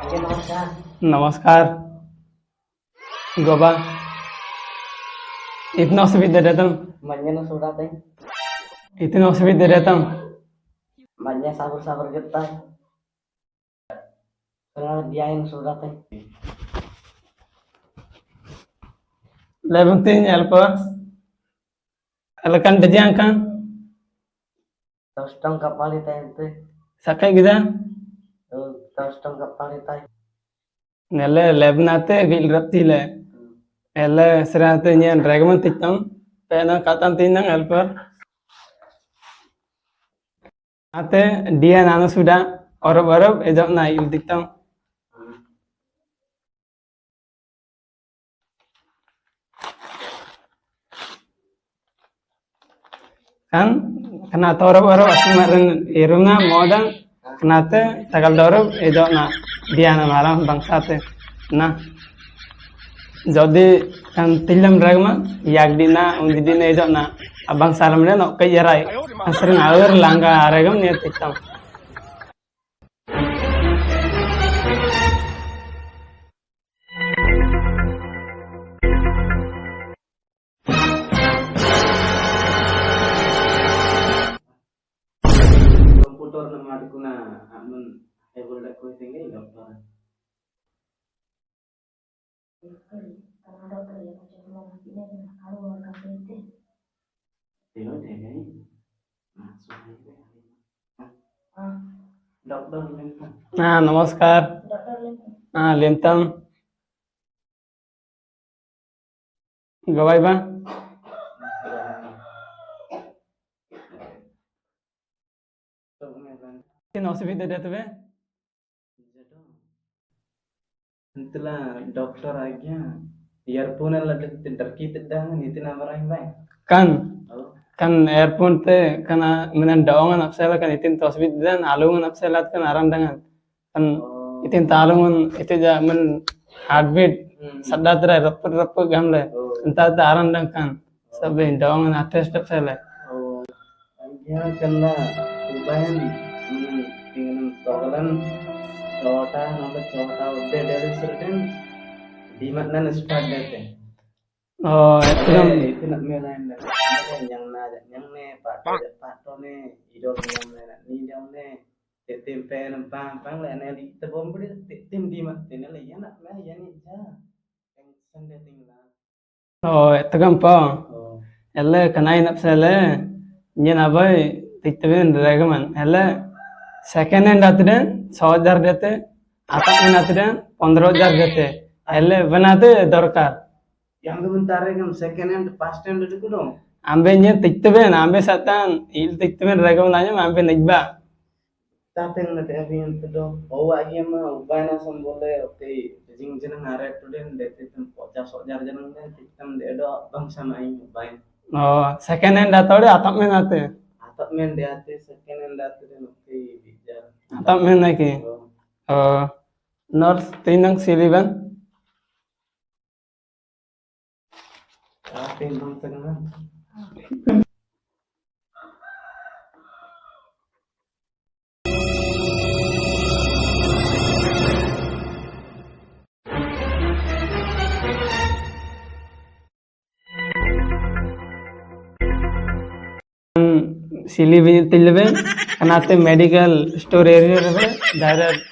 आगे नमस्कार। नमस्कार गोबा इतना असुविधा रहता मन्ने सुरत है। इतना असुविधा रहता मन्ने साबर साबर करता है। dia yang surat है। लेबंती अल्प अलकन दजियां kan Terus tong kapal itu sakai gida terus tong kapal itu nelle lebnate gil raptile elle serate nyen regman tiktam pena katan tinang alper ate dia nana sudah orab ejak na il tiktam kan kena torab asmaran iruna modang kenate tagal dorab ejak na dia na marang bangsate na jadi kan tilam regma yak dina undi dina ejak na abang salam le no kayarai sering awer langga regam ne tiktam komputer na madukuna amun able da ko tinggi dokter. हाँ नमस्कार हाँ लेंतम गवाई बा किन असुविधा देते वे Itulah dokter aja earphone lagi terkit dah nitin amarai baik kan kan earphone te kana menen dawangan apsela kan itin tasbih dan alungan apselat kan aram dengan kan itin talungan itu ja men heartbeat sadda tera rap gamle entah ta aram dang kan sabe dawangan attest apsela aja kena ubayan dengan tolan cota nomor cota udah dari certain di mana start dete oh itu nak melayan dah yang nada yang ne pato ne idol yang ne ni yang ne tim pen pang le ne di tebom budi tim di mak tin le ya nak lah ya ni ja yang sende tinggal oh etagam pa elle kanai napsele nyen abai tikten regaman elle second hand atden 6000 देते आता में atden 15000 देते elle बनाते दरकार yang bentar kan second hand past hand itu dong ambe nyen tikten ambe satan il tikten regaman anya ambe nigba tateng na devi itu dong oh aja mah ubana sambole oke jing jeneng ngaret tuh den dete tem pocah sok jar jeneng den tiktem de do bang sama aing ubain oh second hand atode आता में आते atap men de ate second hand ate den oke bijar आता में नहीं की nurse तीनंग सिलीवन ate bang tengah सिलीवी तिलवे कनाते मेडिकल स्टोर एरिया रहे डायरेक्ट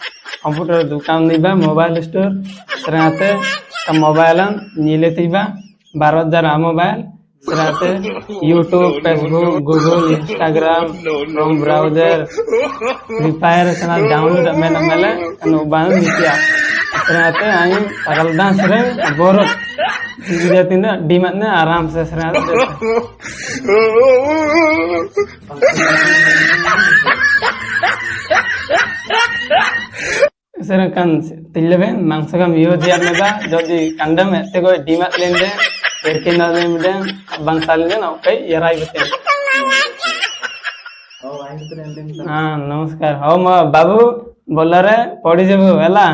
कंप्यूटर दुकान निबा मोबाइल स्टोर सराते का मोबाइल नीले तिबा 12000 मोबाइल सराते YouTube Facebook Google Instagram Chrome browser Free Fire सना डाउनलोड में नमले कनो बान नितिया सराते आई तगलदा सरे बोरो dia tindak di mana aram seserat serangkan tilben mangsagam yo jiar mega jodi kandam ete go dimat lende erkina lende bangsal lende oke yarai bete oh aing tuh den ha namaskar ho ma babu bolare podi jabu hela